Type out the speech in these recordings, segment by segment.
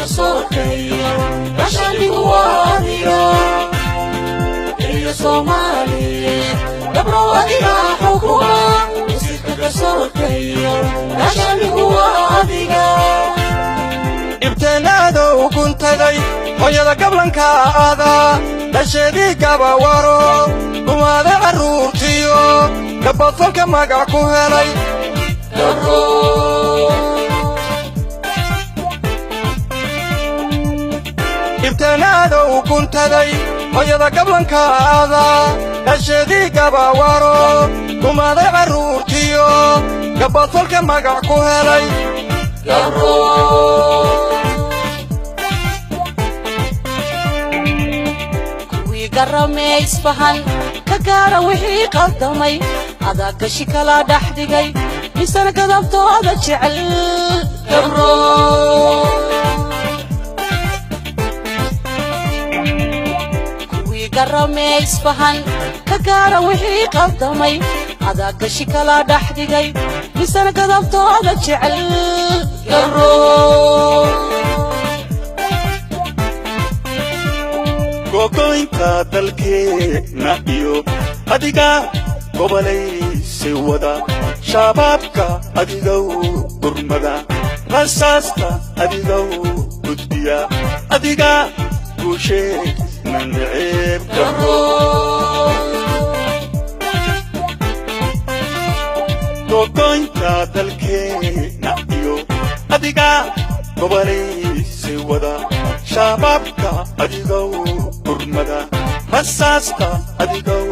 كسوكيا عشان واديا يا صومالي دبرو أديا حكومة مسك كسوكيا عشان واديا ابتنادو وكنت غي ويا قبلك هذا دشدي كبوارو وما عروتيو قبضك ما قاكو هلي ابتنادو وكنت غي ويا قبلك هذا دشدي كبوارو وما عروتيو قبضك ما قاكو هلي قرمي اسفهان كقارا وحي قدمي هذا كشي كلا دحدقي لسان كذبتو هذا شعل كوي قرمي اسفهان كقارا وحي قدمي هذا كشي كلا دحدقي لسان كذبتو هذا شعل gogoynta dalkeena iyo adiga gobolaysi wada shabaabka adigow gurmada rasaasta adigow gudbiya adiga guusheena naceebka gogoynta dalkeena iyo adiga gobolaysi wada shabaabka adigow gurmada rasaasta adigow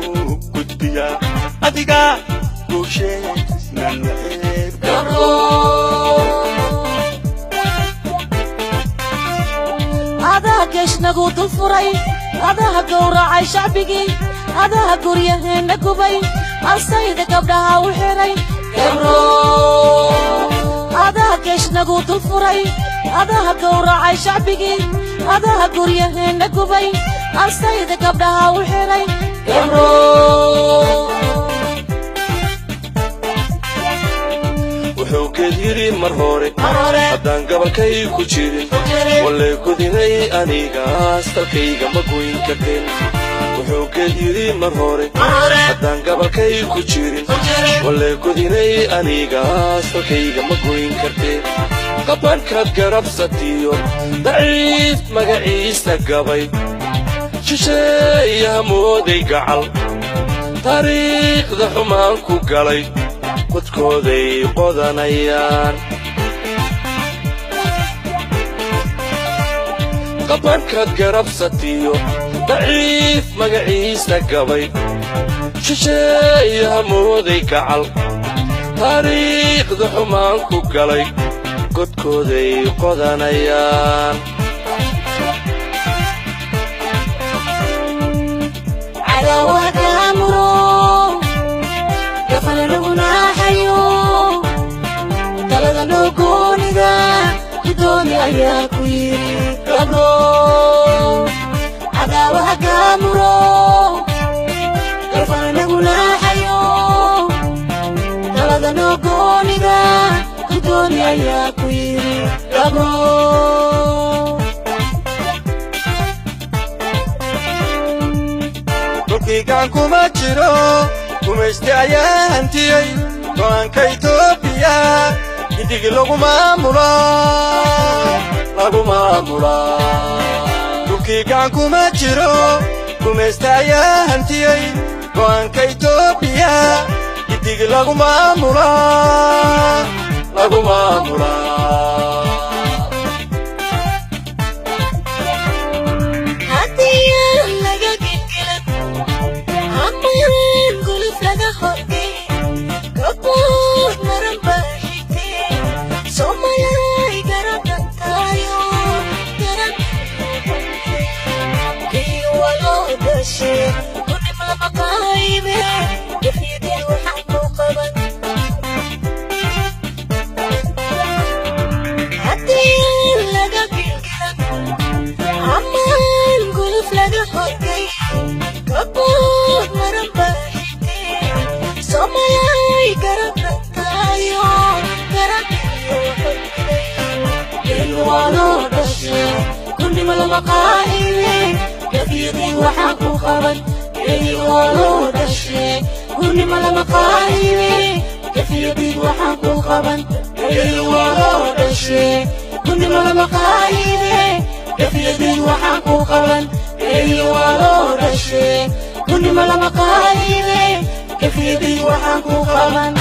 gudbiya adiga guusheena naceebka هذا كيش نقود الفري هذا قورع شعبي هذا قريه نكوبي السيد قبلها وحري هذا كيش نقود الفري هذا قورع شعبي هذا قريه نكوبي السيد قبلها وحري wuxuu keediri mar hore haddaan gabalkay ku jirin wallay kudinay anigaas dalkayga ma goyn karteen wuxuu keediri mar hore haddaan gabalkay ku jirin wallay kudinay anigaas dalkayga ma goyn karteen qabankaad garabsatiyo daciif magaciisa gabay shisheeyaha mooday gacal taariikhda xumaan ku galay wadkooday qodanayaan qabankaad garabsatiyo daciif magaciisa gabay shisheeyaha mooday gacal taariikhda xumaan ku galay godkooday qodanayaan يا كويري قبلو عداوة قامرو كيفانا قولا حيو تلد نوكوني دا كدوني يا كويري قبلو dhulkii gacan kuma jiro gumaysti ayaa hantiyey go'aanka Itoobiya idig lagu maamulaa dhulkii gacan kuma jiro gumaysti ayaa hantiyey go'aanka Itoobiya idig lagu maamulaa Hello, مقاهي كثيري وحنكو خبن إلي ورود الشيء كل ما مقاهي كثيري وحنكو خبن إلي ورود الشيء كل ما مقاهي كثيري وحنكو خبن إلي ورود الشيء كل ما مقاهي كثيري وحنكو خبن